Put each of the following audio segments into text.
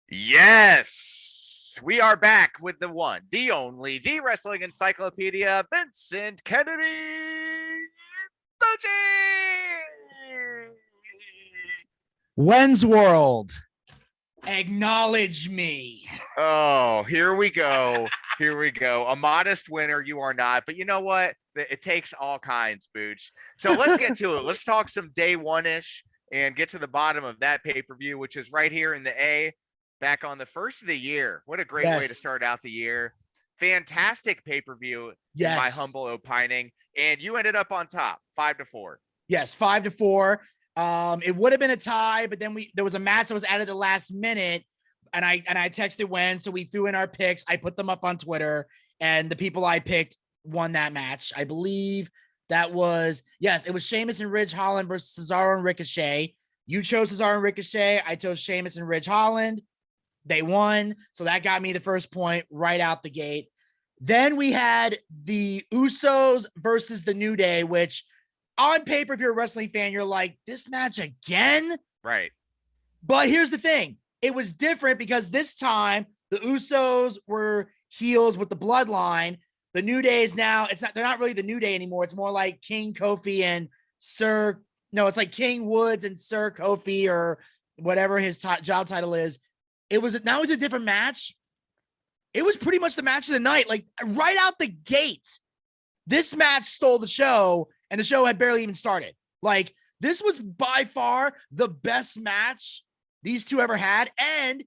Yes, we are back with the one, the only, the wrestling encyclopedia, Vincent Kennedy Bucci. Wenz World, acknowledge me. Oh, here we go. Here we go. A modest winner, you are not. But you know what? It takes all kinds, Booch. So let's get to it. Let's talk some day one-ish and get to the bottom of that pay-per-view, which is right here in the A, back on the first of the year. What a great way to start out the year. Fantastic pay-per-view, in my humble opining. And you ended up on top, 5-4. Yes, 5-4. It would have been a tie, but then there was a match that was added at the last minute. And I texted Wen, so we threw in our picks. I put them up on Twitter, and the people I picked won that match. I believe that was, yes, it was Sheamus and Ridge Holland versus Cesaro and Ricochet. You chose Cesaro and Ricochet. I chose Sheamus and Ridge Holland. They won, so that got me the first point right out the gate. Then we had the Usos versus the New Day, which on paper, if you're a wrestling fan, you're like, this match again? Right. But here's the thing. It was different because this time the Usos were heels with the bloodline. The New Day is now, they're not really the New Day anymore. It's more like King Kofi and it's like King Woods and Sir Kofi or whatever his job title is. It was a different match. It was pretty much the match of the night. Like right out the gate, this match stole the show and the show had barely even started. Like this was by far the best match these two ever had. And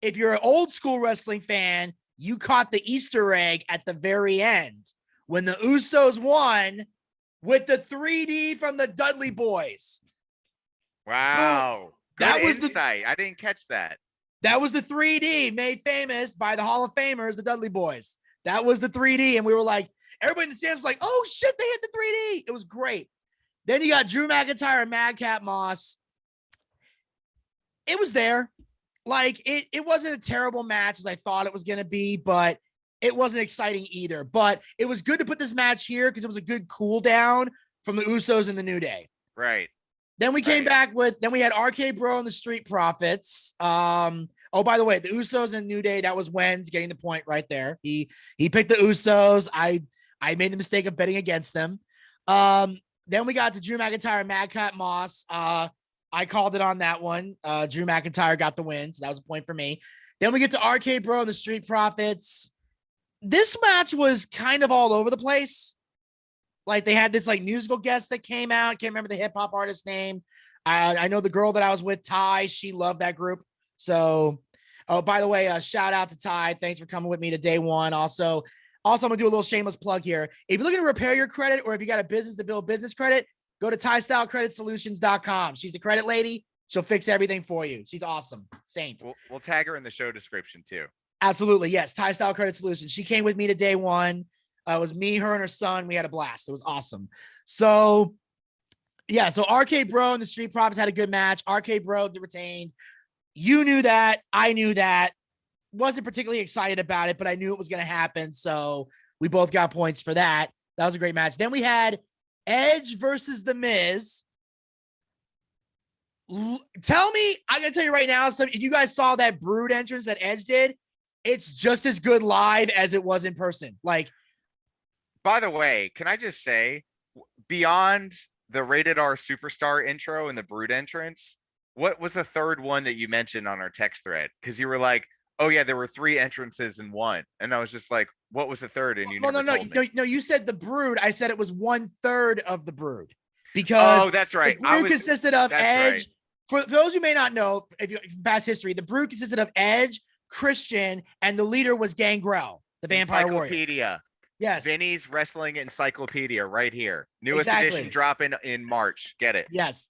if you're an old school wrestling fan, you caught the Easter egg at the very end when the Usos won with the 3D from the Dudley Boys. Wow. That was insight. I didn't catch that. That was the 3D made famous by the Hall of Famers, the Dudley Boys. That was the 3D. And we were like, everybody in the stands was like, oh shit, they hit the 3D. It was great. Then you got Drew McIntyre and Madcap Moss. It was there. Like it wasn't a terrible match as I thought it was going to be, but it wasn't exciting either. But it was good to put this match here because it was a good cool down from the Usos and the New Day. Right. Then we came back then we had RK Bro and the Street Profits. Oh, by the way, the Usos and New Day, that was Wenz getting the point right there. He picked the Usos. I made the mistake of betting against them. Then we got to Drew McIntyre and Madcap Moss. I called it on that one. Drew McIntyre got the win, so that was a point for me. Then we get to RK Bro and the Street Profits. This match was kind of all over the place. Like they had this like musical guest that came out. Can't remember the hip hop artist's name. I know the girl that I was with, Ty. She loved that group. So, oh, by the way, shout out to Ty. Thanks for coming with me to day one. Also, I'm gonna do a little shameless plug here. If you're looking to repair your credit, or if you got a business to build business credit, go to TyStyleCreditSolutions.com. She's the credit lady. She'll fix everything for you. She's awesome. Saint. We'll tag her in the show description too. Absolutely. Yes. Style Credit Solutions. She came with me to day one. It was me, her, and her son. We had a blast. It was awesome. So, yeah. So RK Bro and the Street Profits had a good match. RK Bro retained. You knew that. I knew that. Wasn't particularly excited about it, but I knew it was going to happen. So we both got points for that. That was a great match. Then we had Edge versus The Miz. Tell me, I gotta tell you right now, if you guys saw that Brood entrance that Edge did, it's just as good live as it was in person. Like, by the way, can I just say, beyond the Rated R Superstar intro and the Brood entrance, what was the third one that you mentioned on our text thread? Because you were like, oh yeah, there were 3 entrances in one. And I was just like, what was the third? And you no, you said the Brood. I said it was 1/3 of the Brood. Because that's right. The Brood consisted of Edge. Right. For those who may not know, if you past history, the Brood consisted of Edge, Christian, and the leader was Gangrel, the Vampire Warrior. Yes. Vinny's Wrestling Encyclopedia right here. Newest edition dropping in March. Get it. Yes.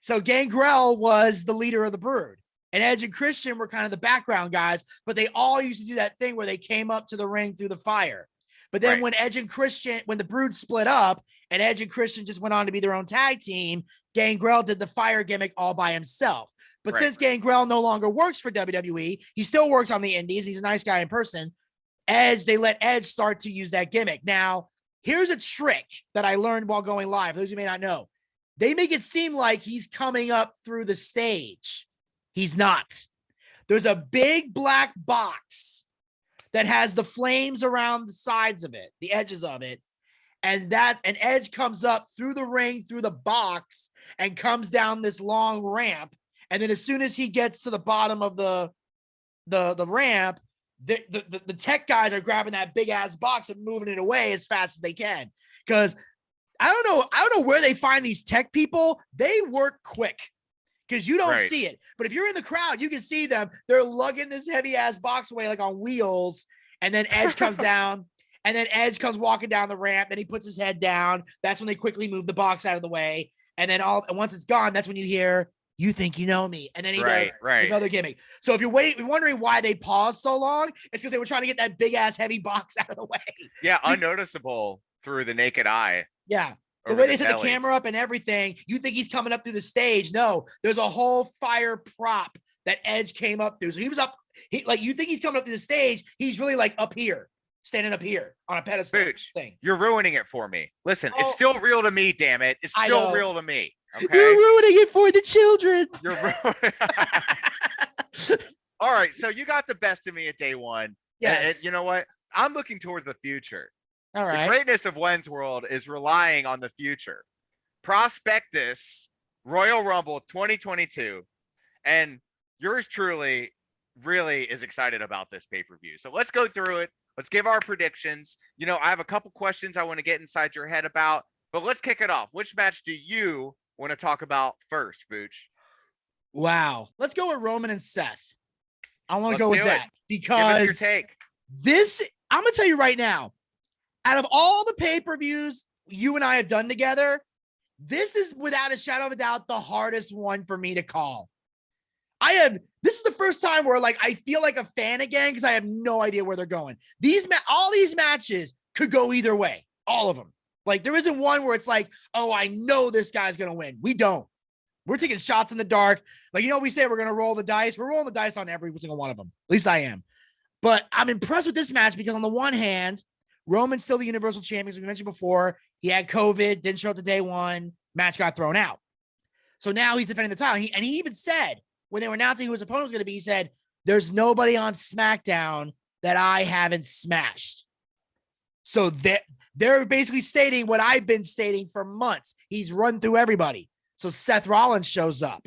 So Gangrel was the leader of the Brood. And Edge and Christian were kind of the background guys, but they all used to do that thing where they came up to the ring through the fire. But then when Edge and Christian, when the Brood split up and Edge and Christian just went on to be their own tag team, Gangrel did the fire gimmick all by himself. But since Gangrel no longer works for WWE, he still works on the indies. He's a nice guy in person. They let Edge start to use that gimmick. Now, here's a trick that I learned while going live. Those who may not know, they make it seem like he's coming up through the stage. He's not. there's a big black box that has the flames around the sides of it, the edges of it. And Edge comes up through the ring, through the box, and comes down this long ramp. And then as soon as he gets to the bottom of the ramp, the tech guys are grabbing that big ass box and moving it away as fast as they can. Because I don't know where they find these tech people. They work quick because you don't see it. But if you're in the crowd, you can see them. They're lugging this heavy ass box away like on wheels. And then Edge comes down. And then Edge comes walking down the ramp. Then he puts his head down. That's when they quickly move the box out of the way. And then once it's gone, that's when you hear, "You think you know me?" And then he does his other gimmick. So if you're wondering why they paused so long, it's because they were trying to get that big ass heavy box out of the way. Yeah, unnoticeable through the naked eye. Yeah. The way they set the camera up and everything, you think he's coming up through the stage. No, there's a whole fire prop that Edge came up through. So he was up, you think he's coming up through the stage. He's really like up here, standing up here on a pedestal thing. You're ruining it for me. Listen, it's still real to me, damn it. It's still real to me. Okay? You're ruining it for the children. You're All right, so you got the best of me at day one. Yes. And you know what? I'm looking towards the future. All right. The greatness of Wenz World is relying on the future. Prospectus Royal Rumble 2022. And yours truly really is excited about this pay-per-view. So let's go through it. Let's give our predictions. You know, I have a couple questions I want to get inside your head about, but let's kick it off. Which match do you want to talk about first, Booch? Wow. Let's go with Roman and Seth. I want to go with that because give us your take. I'm going to tell you right now, out of all the pay-per-views you and I have done together, this is without a shadow of a doubt the hardest one for me to call. This is the first time where I feel like a fan again because I have no idea where they're going. All these matches could go either way, all of them. There isn't one where it's oh, I know this guy's going to win. We don't. We're taking shots in the dark. We say we're going to roll the dice. We're rolling the dice on every single one of them. At least I am. But I'm impressed with this match because on the one hand, Roman's still the Universal Champion, as we mentioned before. He had COVID, didn't show up to day one. Match got thrown out. So now he's defending the title. He even said, when they were announcing who his opponent was going to be, he said, "There's nobody on SmackDown that I haven't smashed." So they're basically stating what I've been stating for months. He's run through everybody. So Seth Rollins shows up.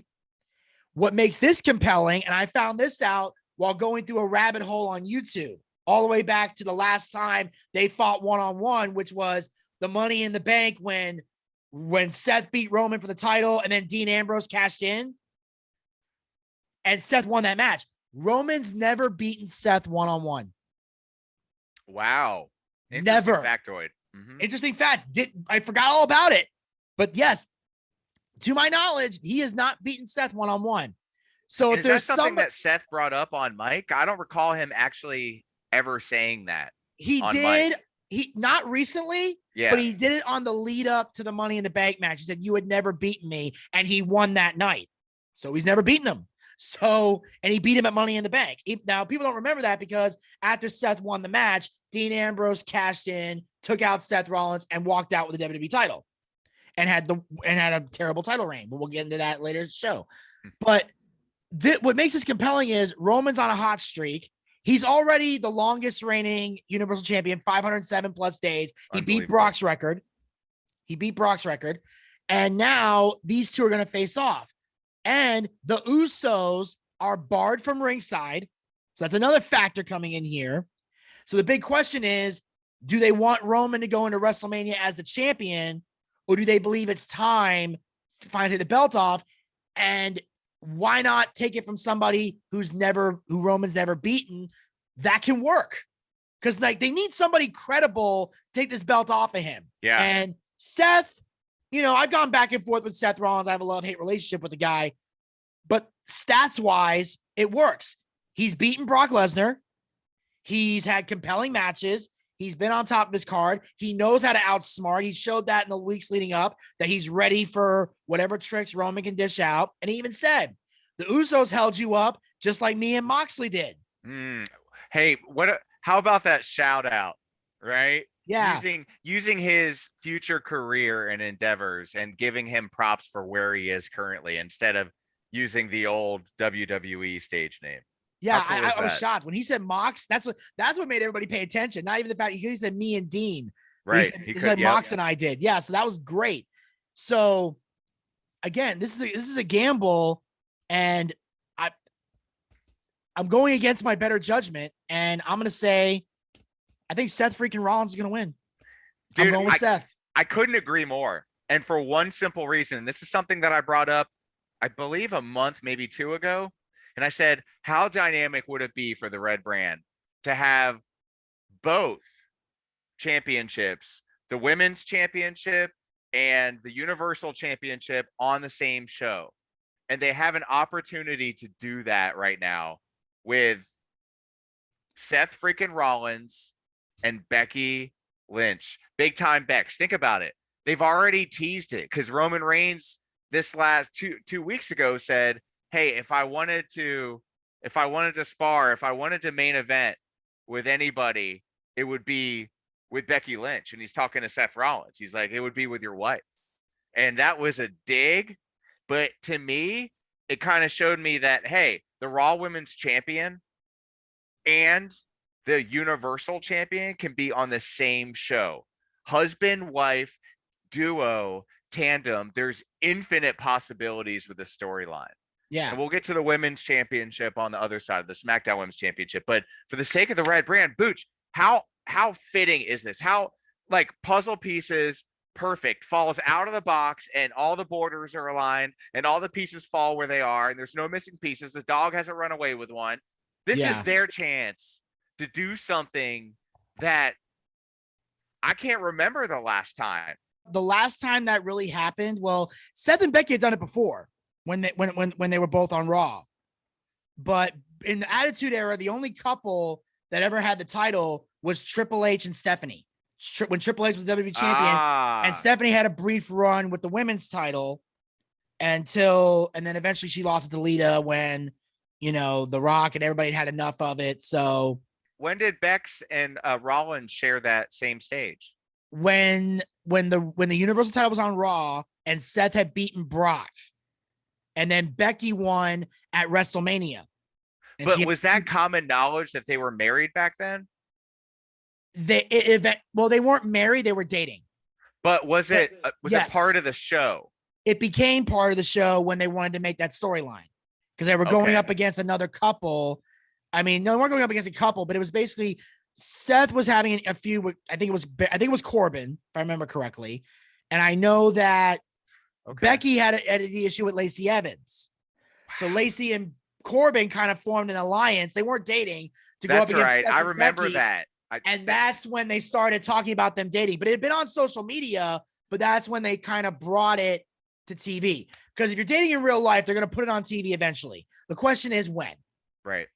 What makes this compelling, and I found this out while going through a rabbit hole on YouTube, all the way back to the last time they fought one-on-one, which was the Money in the Bank when Seth beat Roman for the title and then Dean Ambrose cashed in. And Seth won that match. Roman's never beaten Seth one-on-one. Wow. Never. Factoid. Mm-hmm. Interesting fact. I forgot all about it. But yes, to my knowledge, he has not beaten Seth one-on-one. So if there's something that Seth brought up on Mike, I don't recall him actually ever saying that. He did. Mike. He not recently, but he did it on the lead up to the Money in the Bank match. He said, "You had never beaten me," and he won that night. So he's never beaten him. So, and he beat him at Money in the Bank. Now, people don't remember that because after Seth won the match, Dean Ambrose cashed in, took out Seth Rollins, and walked out with the WWE title, and had a terrible title reign. But we'll get into that later in the show. But what makes this compelling is Roman's on a hot streak. He's already the longest reigning Universal Champion, 507 plus days. He beat Brock's record. And now these two are going to face off. And the Usos are barred from ringside. So that's another factor coming in here. So the big question is, do they want Roman to go into WrestleMania as the champion, or do they believe it's time to finally take the belt off? And why not take it from somebody who Roman's never beaten? That can work. Because they need somebody credible to take this belt off of him. Yeah. And Seth, I've gone back and forth with Seth Rollins. I have a love-hate relationship with the guy. But stats-wise, it works. He's beaten Brock Lesnar. He's had compelling matches. He's been on top of his card. He knows how to outsmart. He showed that in the weeks leading up, that he's ready for whatever tricks Roman can dish out. And he even said, the Usos held you up just like me and Moxley did. Hey, how about that shout out, right? Yeah. Using his future career and endeavors and giving him props for where he is currently instead of using the old WWE stage name. Yeah, How cool I is was that? shocked when he said Mox. That's what made everybody pay attention. Not even the fact he said me and Dean. But Right. he He said could. Yep. Mox and I did. Yeah, so that was great. So again, this is a gamble, and I I'm going against my better judgment, and I'm gonna say I think Seth freaking Rollins is gonna win. I'm Dude, going with Seth. I couldn't agree more. And for one simple reason, and this is something that I brought up, I believe a month, maybe two ago. And I said, how dynamic would it be for the Red Brand to have both championships, the women's championship and the Universal Championship on the same show? And they have an opportunity to do that right now with Seth freaking Rollins and Becky Lynch. Big time Becks. Think about it. They've already teased it because Roman Reigns this last two weeks ago said, hey, if I wanted to spar, if I wanted to main event with anybody, it would be with Becky Lynch. And he's talking to Seth Rollins. He's like, it would be with your wife. And that was a dig. But to me, it kind of showed me that, hey, the Raw Women's Champion and the Universal Champion can be on the same show. Husband, wife, duo, tandem. There's infinite possibilities with the storyline. Yeah. And we'll get to the Women's Championship on the other side of the SmackDown Women's Championship. But for the sake of the Red Brand, Booch, how fitting is this? How, like, puzzle pieces, perfect, falls out of the box and all the borders are aligned and all the pieces fall where they are and there's no missing pieces. The dog hasn't run away with one. This is their chance to do something that I can't remember the last time. The last time that really happened, well, Seth and Becky had done it before when they were both on Raw. But in the Attitude Era, the only couple that ever had the title was Triple H and Stephanie. When Triple H was WWE champion, and Stephanie had a brief run with the women's title and then eventually she lost it to Lita when, The Rock and everybody had enough of it. So when did Bex and Rollins share that same stage? When the Universal title was on Raw and Seth had beaten Brock, and then Becky won at WrestleMania. But was that common knowledge that they were married back then? They weren't married, they were dating. But was it part of the show? It became part of the show when they wanted to make that storyline because they were going up against another couple. I mean, no, they weren't going up against a couple, but it was basically Seth was having a feud with, I think it was Corbin, if I remember correctly. And I know that Becky had the issue with Lacey Evans. So Lacey and Corbin kind of formed an alliance. They weren't dating to go up against Seth I remember Becky. that. That's when they started talking about them dating. But it had been on social media, but that's when they kind of brought it to TV. Because if you're dating in real life, they're going to put it on TV eventually. The question is when. Right.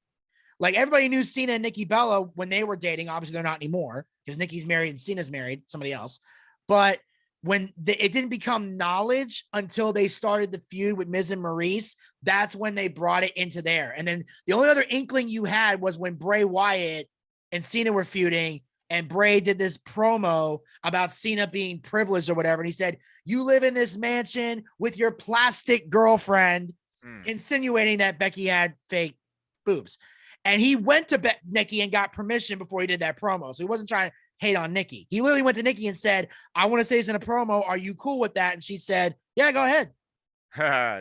Like everybody knew Cena and Nikki Bella when they were dating. Obviously, they're not anymore because Nikki's married and Cena's married, somebody else. But when it didn't become knowledge until they started the feud with Miz and Maurice, that's when they brought it into there. And then the only other inkling you had was when Bray Wyatt and Cena were feuding, and Bray did this promo about Cena being privileged or whatever. And he said, you live in this mansion with your plastic girlfriend, insinuating that Becky had fake boobs. And he went to Nikki and got permission before he did that promo. So he wasn't trying to hate on Nikki. He literally went to Nikki and said, I want to say this in a promo. Are you cool with that? And she said, yeah, go ahead.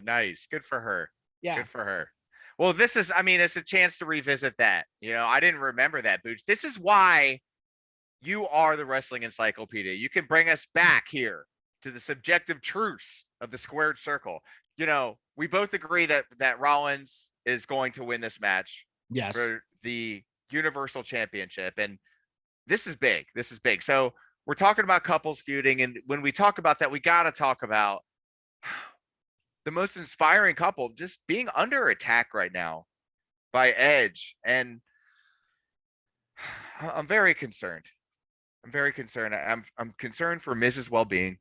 Nice. Good for her. Yeah. Good for her. Well, it's a chance to revisit that. I didn't remember that, Booch. This is why you are the wrestling encyclopedia. You can bring us back here to the subjective truths of the squared circle. We both agree that Rollins is going to win this match. Yes. For the Universal Championship. And this is big. This is big. So we're talking about couples feuding. And when we talk about that, we got to talk about the most inspiring couple just being under attack right now by Edge. And I'm very concerned. I'm very concerned. I'm concerned for Miz's well-being.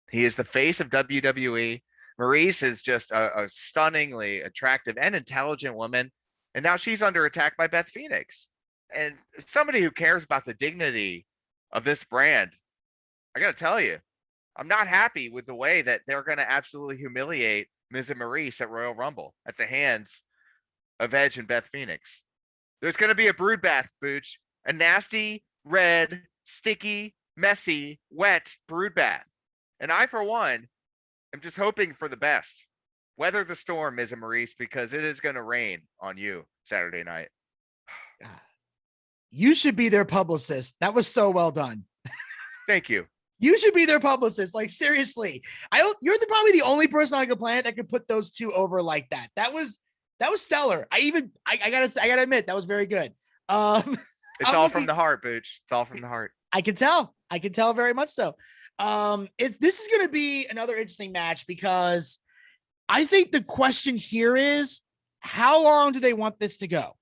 He is the face of WWE. Maurice is just a stunningly attractive and intelligent woman. And now she's under attack by Beth Phoenix. And somebody who cares about the dignity of this brand, I got to tell you, I'm not happy with the way that they're going to absolutely humiliate Miz and Maurice at Royal Rumble at the hands of Edge and Beth Phoenix. There's going to be a brood bath, Booch. A nasty, red, sticky, messy, wet brood bath. And I, for one, am just hoping for the best. Weather the storm, Ms. Maurice, because it is going to rain on you Saturday night. You should be their publicist. That was so well done. Thank you. You should be their publicist. Like, seriously. You're probably the only person on the planet that could put those two over like that. That was stellar. I gotta admit, that was very good. It's all from the heart, Booch. It's all from the heart. I can tell very much so. This is gonna be another interesting match because I think the question here is, how long do they want this to go?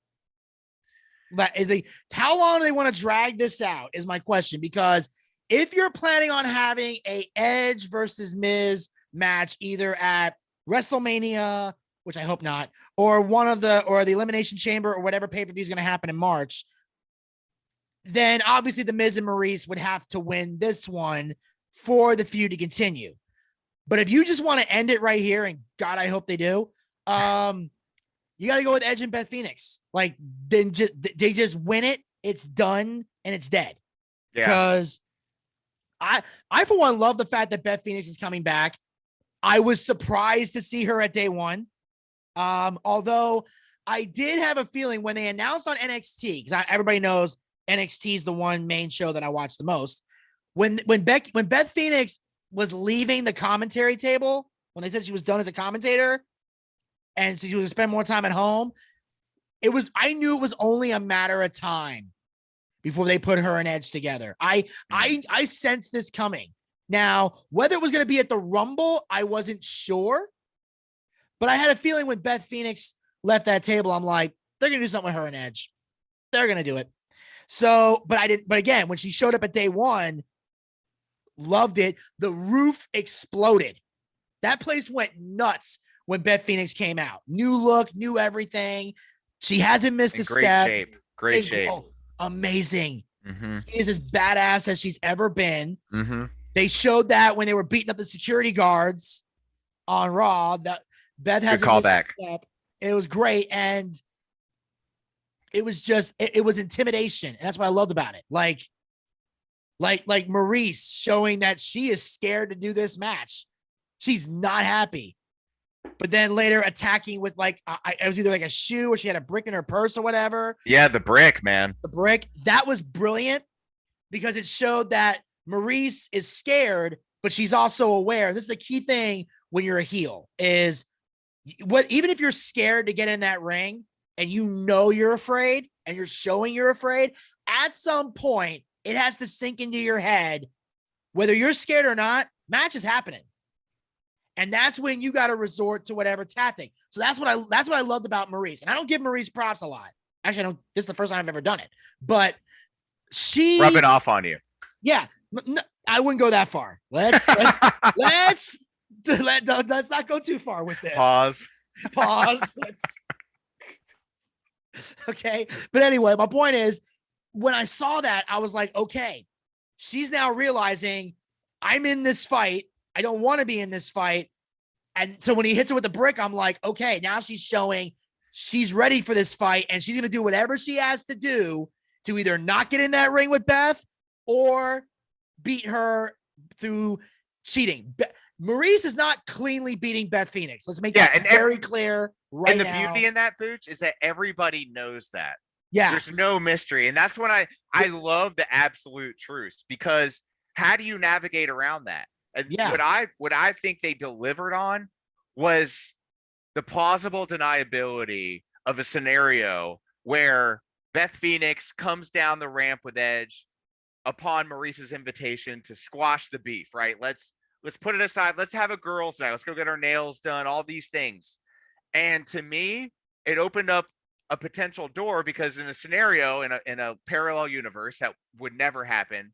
How long do they want to drag this out is my question, because if you're planning on having a Edge versus Miz match either at WrestleMania, which I hope not, or the Elimination Chamber or whatever pay-per-view is going to happen in March, then obviously the Miz and Maurice would have to win this one for the feud to continue. But if you just want to end it right here, and God, I hope they do, you got to go with Edge and Beth Phoenix. Like, then they just win it. It's done and it's dead. Yeah. Because I for one love the fact that Beth Phoenix is coming back. I was surprised to see her at day one. Although I did have a feeling when they announced on NXT, because everybody knows NXT is the one main show that I watch the most. When Beth Phoenix was leaving the commentary table, when they said she was done as a commentator and so she was going to spend more time at home, I knew it was only a matter of time before they put her and Edge together. I sensed this coming. Now, whether it was going to be at the Rumble, I wasn't sure, but I had a feeling when Beth Phoenix left that table, I'm like, they're going to do something with her and Edge. They're going to do it. So, but again, when she showed up at day one, loved it. The roof exploded. That place went nuts when Beth Phoenix came out. New look, new everything. She hasn't missed a step. Great shape. Oh, amazing. Mm-hmm. She is as badass as she's ever been. Mm-hmm. They showed that when they were beating up the security guards on Raw. That Beth has a callback. It was great, and it was just it was intimidation, and that's what I loved about it. Like Maurice showing that she is scared to do this match. She's not happy. But then later attacking with it was either like a shoe or she had a brick in her purse or whatever. Yeah, the brick, man. The brick. That was brilliant because it showed that Maurice is scared, but she's also aware. This is the key thing when you're a heel is even if you're scared to get in that ring and you know you're afraid and you're showing you're afraid, at some point it has to sink into your head, whether you're scared or not, match is happening. And that's when you got to resort to whatever tactic. So that's what I loved about Maurice. And I don't give Maurice props a lot. Actually, I don't. This is the first time I've ever done it. But she rubbing off on you. Yeah, no, I wouldn't go that far. Let's not go too far with this. Pause. Okay. But anyway, my point is, when I saw that, I was like, okay, she's now realizing I'm in this fight. I don't want to be in this fight. And so when he hits her with the brick, I'm like, okay, now she's showing she's ready for this fight and she's going to do whatever she has to do to either not get in that ring with Beth or beat her through cheating. Maurice is not cleanly beating Beth Phoenix. Let's make that very clear right now. And the beauty in that, Booch, is that everybody knows that. Yeah. There's no mystery. And that's when I love the absolute truth, because how do you navigate around that? And what I think they delivered on was the plausible deniability of a scenario where Beth Phoenix comes down the ramp with Edge upon Maurice's invitation to squash the beef, right? Let's put it aside. Let's have a girls' night. Let's go get our nails done, all these things. And to me, it opened up a potential door, because in a scenario, in a parallel universe, that would never happen,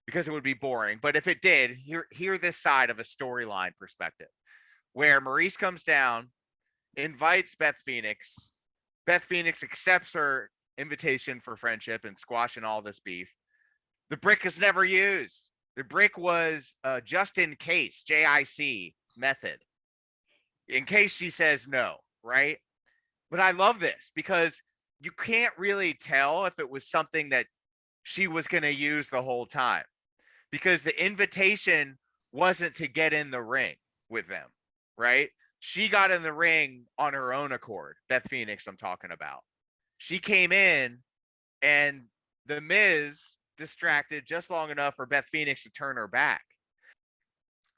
because it would be boring. But if it did, hear this side of a storyline perspective, where Maurice comes down, invites Beth Phoenix. Beth Phoenix accepts her invitation for friendship and squashing all this beef. The brick is never used. The brick was just in case, JIC method, in case she says no, right? But I love this, because you can't really tell if it was something that she was going to use the whole time, because the invitation wasn't to get in the ring with them, right? She got in the ring on her own accord. Beth Phoenix, I'm talking about. She came in and the Miz distracted just long enough for Beth Phoenix to turn her back.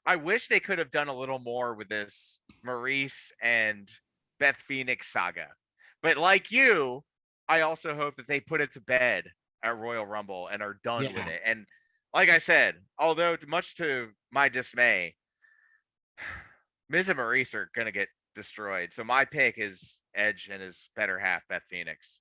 I wish they could have done a little more with this Maurice and Beth Phoenix saga. But like you, I also hope that they put it to bed at Royal Rumble and are done with it. And like I said, although much to my dismay, Miz and Maurice are going to get destroyed. So my pick is Edge and his better half, Beth Phoenix.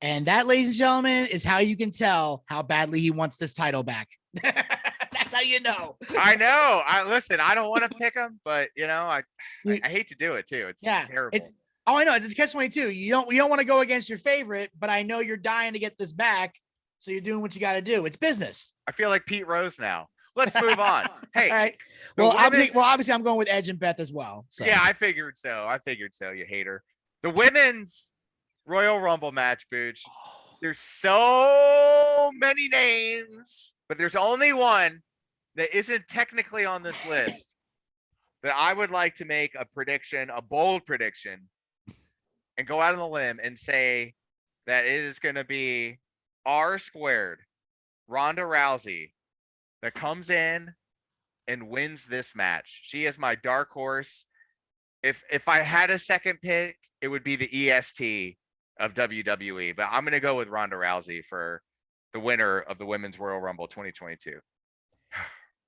And that, ladies and gentlemen, is how you can tell how badly he wants this title back. That's how you know. I know. Listen, I don't want to pick him, but you know, I hate to do it too. It's terrible. I know. It's catch-22. You don't want to go against your favorite, but I know you're dying to get this back. So you're doing what you got to do. It's business. I feel like Pete Rose now. Let's move on. Hey, all right. Well, obviously I'm going with Edge and Beth as well. So. Yeah, I figured so. You hater. The women's Royal Rumble match, Booch. There's so many names, but there's only one that isn't technically on this list that I would like to make a prediction, a bold prediction, and go out on a limb and say that it is going to be R squared, Ronda Rousey, that comes in and wins this match. She is my dark horse. If I had a second pick, it would be the EST of WWE, but I'm going to go with Ronda Rousey for the winner of the Women's Royal Rumble 2022.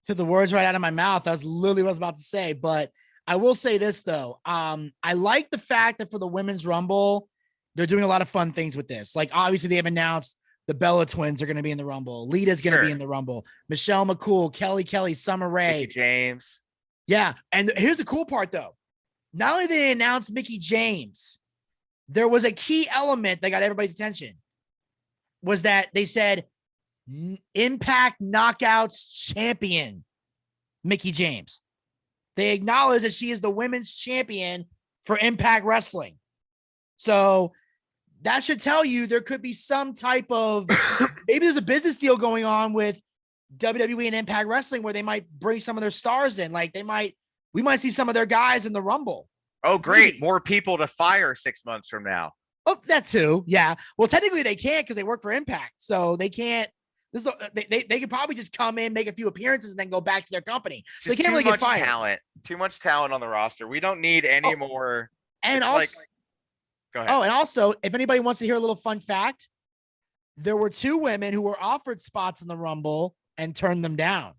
Took the words right out of my mouth. That's literally what I was about to say, but I will say this though. I like the fact that for the Women's Rumble, they're doing a lot of fun things with this. Like obviously they have announced the Bella twins are going to be in the Rumble. Lita's going to be in the Rumble. Michelle McCool, Kelly, Summer Rae. Mickie James. Yeah. And here's the cool part though. Not only did they announce Mickie James, there was a key element that got everybody's attention. Was that they said Impact Knockouts champion, Mickie James. They acknowledge that she is the women's champion for Impact Wrestling. So that should tell you there could be some type of, maybe there's a business deal going on with WWE and Impact Wrestling where they might bring some of their stars in. Like we might see some of their guys in the Rumble. Oh, great. More people to fire 6 months from now. Oh, that too. Yeah. Well, technically they can't because they work for Impact. So they can't, they could probably just come in, make a few appearances and then go back to their company. So they can't really get fired. Too much talent on the roster. We don't need any more. And also, go ahead. Oh, and also, if anybody wants to hear a little fun fact, there were 2 women who were offered spots in the Rumble and turned them down.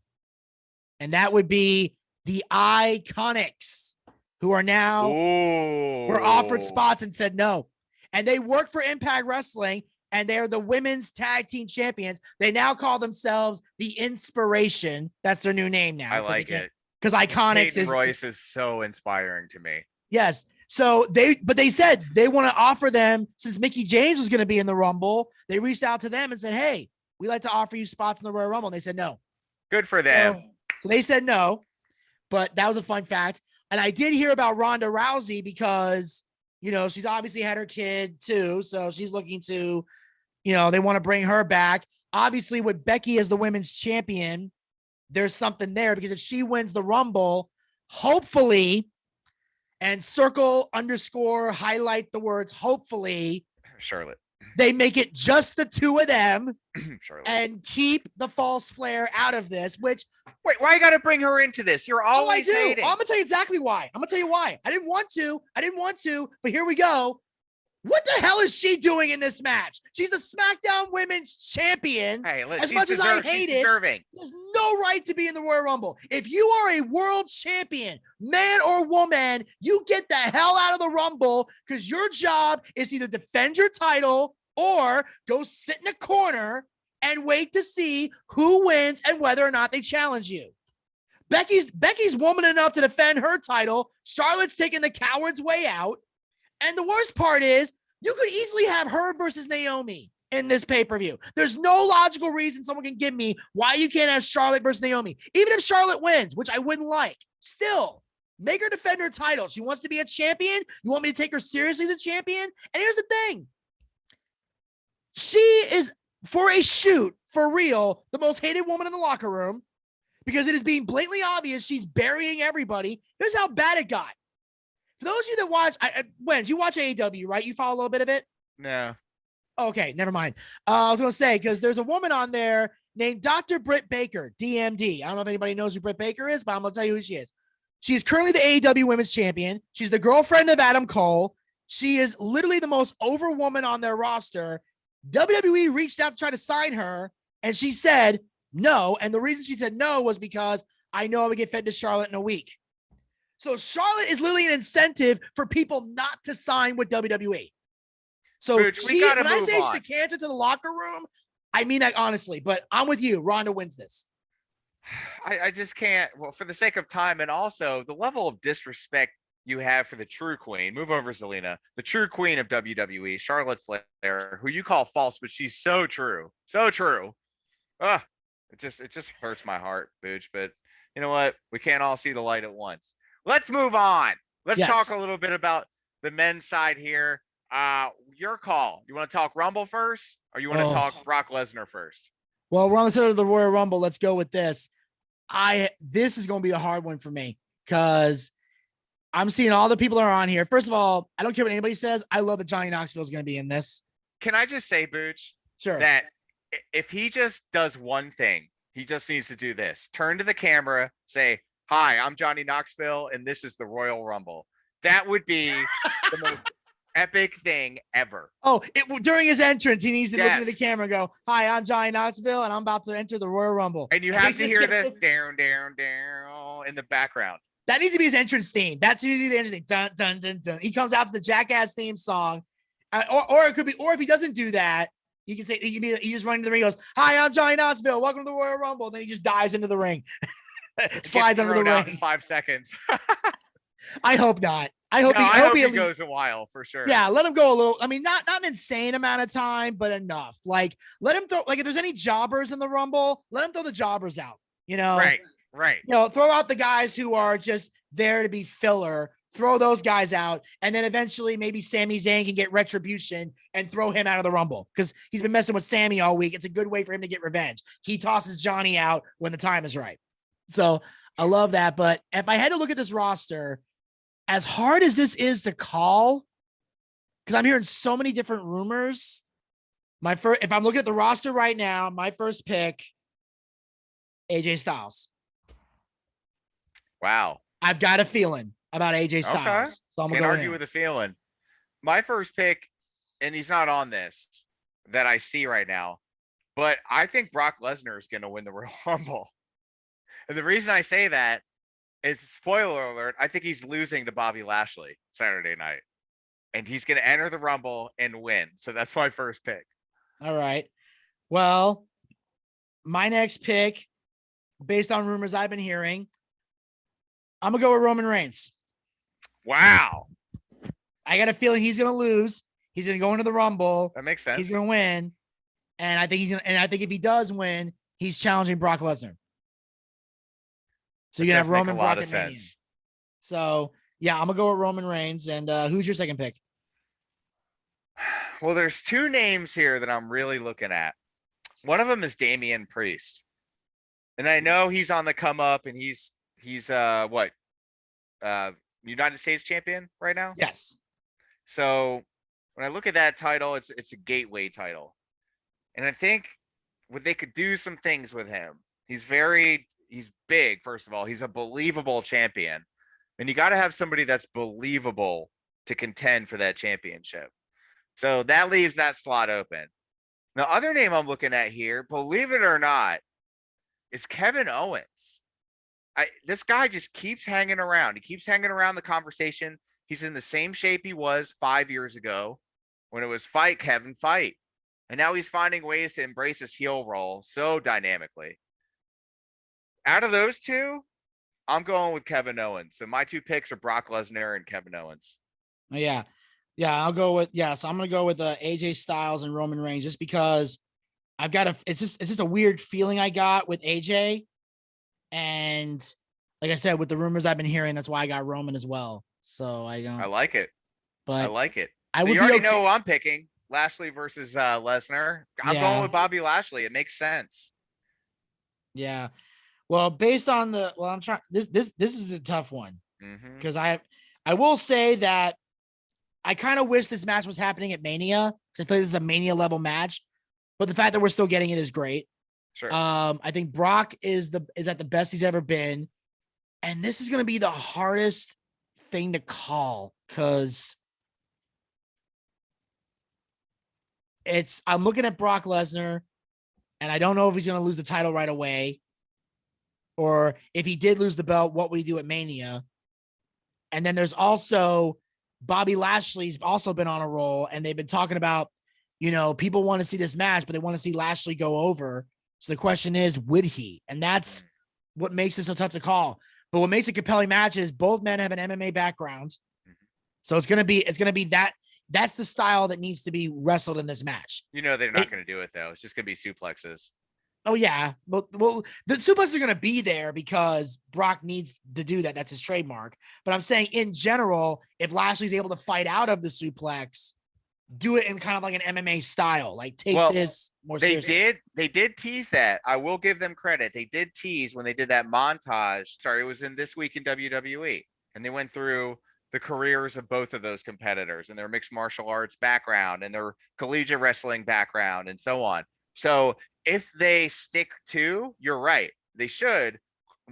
And that would be the Iconics, who are now were offered spots and said no. And they work for Impact Wrestling, and they're the women's tag team champions. They now call themselves the Inspiration. That's their new name now. I like it. Because Iconics Peyton Royce is so inspiring to me. Yes. So they said they want to offer them, since Mickie James was going to be in the Rumble, they reached out to them and said, hey, we'd like to offer you spots in the Royal Rumble. And they said no. Good for them. So they said no, but that was a fun fact. And I did hear about Ronda Rousey because, you know, she's obviously had her kid too. So she's looking to, you know, they want to bring her back. Obviously with Becky as the women's champion, there's something there because if she wins the Rumble, hopefully, and highlight the words, hopefully, Charlotte, they make it just the 2 of them Charlotte, and keep the false flair out of this, which wait, why you got to bring her into this? You're always hating. I'm going to tell you exactly why. I'm going to tell you why. I didn't want to, but here we go. What the hell is she doing in this match? She's the SmackDown Women's Champion. Hey, as much as I hate it, there's no right to be in the Royal Rumble. If you are a world champion, man or woman, you get the hell out of the Rumble because your job is either defend your title or go sit in a corner and wait to see who wins and whether or not they challenge you. Becky's woman enough to defend her title. Charlotte's taking the coward's way out. And the worst part is you could easily have her versus Naomi in this pay-per-view. There's no logical reason someone can give me why you can't have Charlotte versus Naomi. Even if Charlotte wins, which I wouldn't like, still make her defend her title. She wants to be a champion. You want me to take her seriously as a champion? And here's the thing. She is, for a shoot, for real, the most hated woman in the locker room because it is being blatantly obvious she's burying everybody. Here's how bad it got. For those of you that watch, Wenz, you watch AEW, right? You follow a little bit of it? No. Okay, never mind. I was going to say, because there's a woman on there named Dr. Britt Baker, DMD. I don't know if anybody knows who Britt Baker is, but I'm going to tell you who she is. She's currently the AEW Women's Champion. She's the girlfriend of Adam Cole. She is literally the most over woman on their roster. WWE reached out to try to sign her, and she said no. And the reason she said no was because I know I would get fed to Charlotte in a week. So Charlotte is literally an incentive for people not to sign with WWE. So when I say she's a cancer to the locker room, I mean that honestly, but I'm with you. Ronda wins this. I just can't. Well, for the sake of time, and also the level of disrespect you have for the true queen. Move over, Zelina. The true queen of WWE, Charlotte Flair, who you call false, but she's so true. So true. It just hurts my heart, Booch. But you know what? We can't all see the light at once. Let's move on. Let's talk a little bit about the men's side here. Your call. You want to talk Rumble first, or you want to talk Brock Lesnar first? Well, we're on the side of the Royal Rumble. Let's go with this. This is going to be a hard one for me because I'm seeing all the people that are on here. First of all, I don't care what anybody says. I love that Johnny Knoxville is going to be in this. Can I just say, Booch, sure, that if he just does one thing, he just needs to do this: turn to the camera, say, "Hi, I'm Johnny Knoxville, and this is the Royal Rumble." That would be the most epic thing ever. During his entrance, he needs to look into the camera and go, "Hi, I'm Johnny Knoxville, and I'm about to enter the Royal Rumble." And you have to hear this down, down, down in the background. That needs to be his entrance theme. That's the entrance theme. Dun, dun, dun, dun. He comes out to the Jackass theme song, or it could be, or if he doesn't do that, he can say he just runs into the ring. He goes, "Hi, I'm Johnny Knoxville. Welcome to the Royal Rumble." And then he just dives into the ring, slides under the ring in 5 seconds. I hope not. I hope he goes a while for sure. Yeah, let him go a little. I mean, not an insane amount of time, but enough. Like, let him throw. Like, if there's any jobbers in the Rumble, let him throw the jobbers out. You know, right. You know, throw out the guys who are just there to be filler. Throw those guys out, and then eventually maybe Sami Zayn can get retribution and throw him out of the Rumble because he's been messing with Sammy all week. It's a good way for him to get revenge. He tosses Johnny out when the time is right. So I love that. But if I had to look at this roster, as hard as this is to call, because I'm hearing so many different rumors, if I'm looking at the roster right now, my first pick, AJ Styles. Wow. I've got a feeling about AJ Styles. Okay. So I'm going to argue with a feeling. My first pick, and he's not on this that I see right now, but I think Brock Lesnar is going to win the Royal Rumble. And the reason I say that is, spoiler alert, I think he's losing to Bobby Lashley Saturday night. And he's going to enter the Rumble and win. So that's my first pick. All right. Well, my next pick, based on rumors I've been hearing, I'm going to go with Roman Reigns. Wow. I got a feeling he's going to lose. He's going to go into the Rumble. That makes sense. He's going to win. And I think if he does win, he's challenging Brock Lesnar. So you're going to have Roman, Brock, and Mania. So, yeah, I'm going to go with Roman Reigns. And who's your second pick? Well, there's two names here that I'm really looking at. One of them is Damien Priest. And I know he's on the come up, and he's United States champion right now? Yes. So when I look at that title, it's a gateway title. And I think they could do some things with him. He's big, first of all. He's a believable champion. And you got to have somebody that's believable to contend for that championship. So that leaves that slot open. The other name I'm looking at here, believe it or not, is Kevin Owens. This guy just keeps hanging around. He keeps hanging around the conversation. He's in the same shape he was 5 years ago when it was fight, Kevin, fight. And now he's finding ways to embrace his heel role so dynamically. Out of those two, I'm going with Kevin Owens. So my two picks are Brock Lesnar and Kevin Owens. Yeah. I'll go with, so I'm going to go with AJ Styles and Roman Reigns just because it's just a weird feeling I got with AJ. And like I said, with the rumors I've been hearing, that's why I got Roman as well. So I like it. But I like it. I so would you already know who I'm picking. Lashley versus Lesnar. I'm going Yeah. with Bobby Lashley. It makes sense. Yeah. Well, based on I'm trying this is a tough one Mm-hmm. because I will say that I kind of wish this match was happening at Mania because I feel like this is a Mania level match, but the fact that we're still getting it is great. Sure. I think Brock is at the best he's ever been, and this is going to be the hardest thing to call because I'm looking at Brock Lesnar, and I don't know if he's going to lose the title right away, or if he did lose the belt, what would he do at Mania? And then there's also Bobby Lashley's also been on a roll, and they've been talking about, people want to see this match, but they want to see Lashley go over. So the question is, would he? And that's what makes it so tough to call. But what makes it a compelling match is both men have an MMA background. So it's gonna be that. That's the style that needs to be wrestled in this match. They're not going to do it though. It's just going to be suplexes. Oh yeah, well, the suplexes are going to be there because Brock needs to do that. That's his trademark. But I'm saying in general, if Lashley's able to fight out of the suplex, do it in kind of like an MMA style. Like take this more seriously. They did tease that. I will give them credit. They did tease when they did that montage. Sorry, it was in This Week in WWE, and they went through the careers of both of those competitors and their mixed martial arts background and their collegiate wrestling background and so on. So if they stick to, you're right, they should.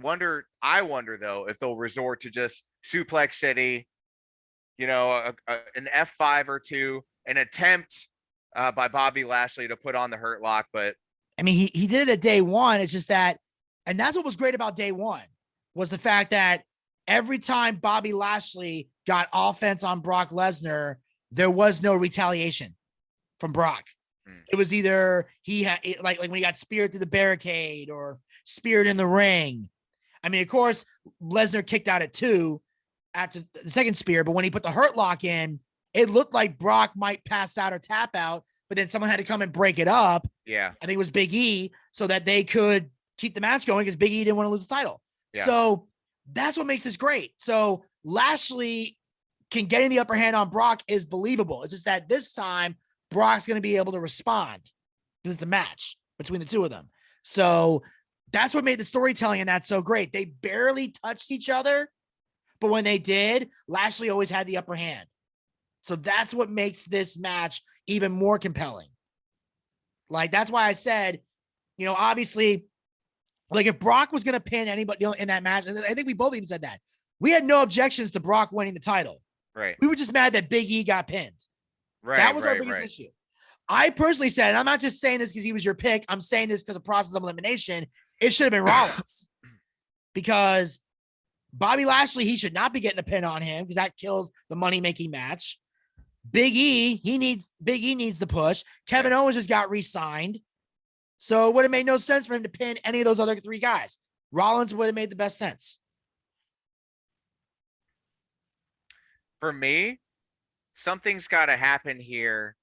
I wonder though if they'll resort to just suplex city, an F5 or two, an attempt by Bobby Lashley to put on the Hurt Lock. But I mean, he did it at day one. It's just that, and that's what was great about day one was the fact that every time Bobby Lashley got offense on Brock Lesnar, there was no retaliation from Brock. It was either he had like when he got speared through the barricade or speared in the ring. I mean, of course, Lesnar kicked out at 2 after the second spear, but when he put the Hurt Lock in, it looked like Brock might pass out or tap out, but then someone had to come and break it up. Yeah. I think it was Big E so that they could keep the match going because Big E didn't want to lose the title. Yeah. So that's what makes this great. So Lashley can getting the upper hand on Brock is believable. It's just that this time Brock's going to be able to respond because it's a match between the two of them. So that's what made the storytelling in that so great. They barely touched each other, but when they did, Lashley always had the upper hand. So that's what makes this match even more compelling. Like, that's why I said, obviously, like if Brock was going to pin anybody in that match, and I think we both even said that, we had no objections to Brock winning the title. Right. We were just mad that Big E got pinned. Right. That was our biggest issue. I personally said, and I'm not just saying this because he was your pick. I'm saying this because of process of elimination. It should have been Rollins because Bobby Lashley, he should not be getting a pin on him because that kills the money-making match. Big E needs the push. Kevin Owens just got re-signed. So it would have made no sense for him to pin any of those other 3 guys. Rollins would have made the best sense. For me, something's got to happen here.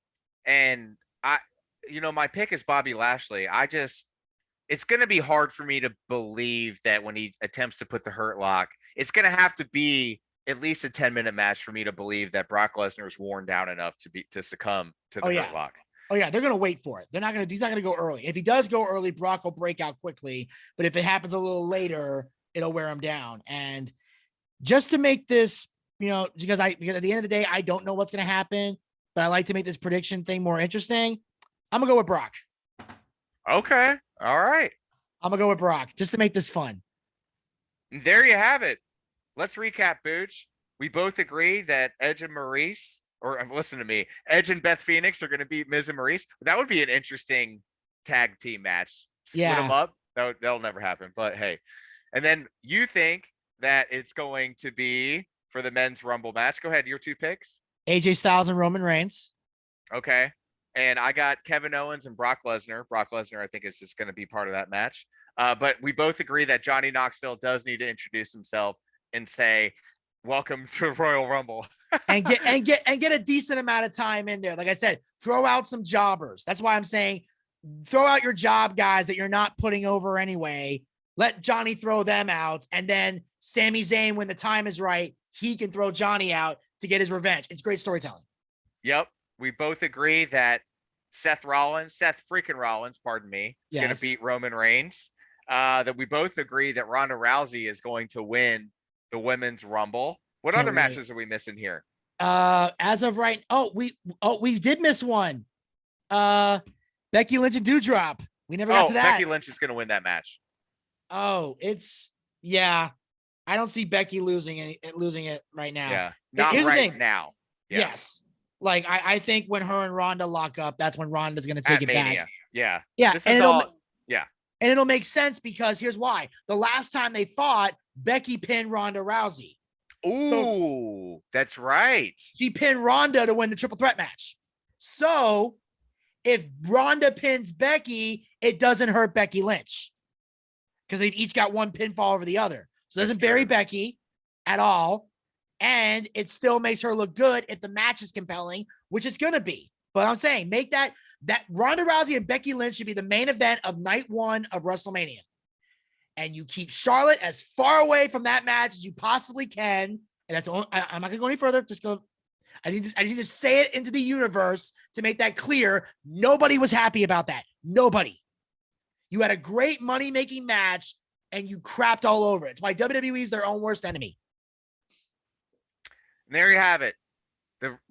And my pick is Bobby Lashley. It's going to be hard for me to believe that when he attempts to put the Hurt Lock, it's going to have to be at least a 10-minute match for me to believe that Brock Lesnar is worn down enough to succumb to the Hurt Lock. Oh yeah, they're going to wait for it. He's not going to go early. If he does go early, Brock will break out quickly. But if it happens a little later, it'll wear him down. And just to make this, because at the end of the day, I don't know what's going to happen, but I like to make this prediction thing more interesting. I'm going to go with Brock. Okay. All right. I'm going to go with Brock just to make this fun. There you have it. Let's recap, Booch. We both agree that Edge and Maurice, or listen to me, Edge and Beth Phoenix are going to beat Miz and Maurice. That would be an interesting tag team match. Split them up. That'll never happen. But hey, and then you think that it's going to be for the men's Rumble match. Go ahead. Your 2 picks. AJ Styles and Roman Reigns. Okay. And I got Kevin Owens and Brock Lesnar. Brock Lesnar, I think, is just going to be part of that match. But we both agree that Johnny Knoxville does need to introduce himself and say, "Welcome to Royal Rumble," and get a decent amount of time in there. Like I said, throw out some jobbers. That's why I'm saying, throw out your job guys that you're not putting over anyway. Let Johnny throw them out, and then Sami Zayn, when the time is right, he can throw Johnny out to get his revenge. It's great storytelling. Yep. we both agree that Seth freaking Rollins, pardon me, is going to beat Roman Reigns. That we both agree that Ronda Rousey is going to win the Women's Rumble. What other matches are we missing here? As of right, we did miss one. Becky Lynch and Doudrop. We never got to that. Becky Lynch is going to win that match. Oh, I don't see Becky losing it right now. Yeah, not right now. Yeah. Yes. Like I think when her and Ronda lock up, that's when Ronda's going to take it back. Yeah. Yeah. And it'll make sense because here's why. The last time they fought, Becky pinned Ronda Rousey. Ooh, that's right. She pinned Ronda to win the triple threat match. So if Ronda pins Becky, it doesn't hurt Becky Lynch because they've each got one pinfall over the other. So it doesn't bury Becky at all. And it still makes her look good if the match is compelling, which it's going to be. But I'm saying make that Ronda Rousey and Becky Lynch should be the main event of night 1 of WrestleMania. And you keep Charlotte as far away from that match as you possibly can. And that's the only, I'm not going to go any further. Just go. I need to say it into the universe to make that clear. Nobody was happy about that. Nobody. You had a great money-making match and you crapped all over it. It's why WWE is their own worst enemy. And there you have it.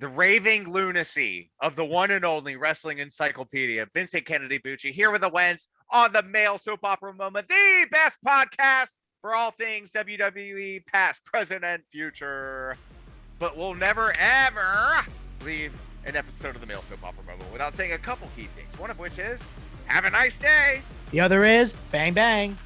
The raving lunacy of the one and only wrestling encyclopedia, Vincent Kennedy Bucci, here with the Wenz on the Male Soap Opera Moment, the best podcast for all things WWE, past, present, and future. But we'll never, ever leave an episode of the Male Soap Opera Moment without saying a couple key things, one of which is, have a nice day. The other is, bang, bang.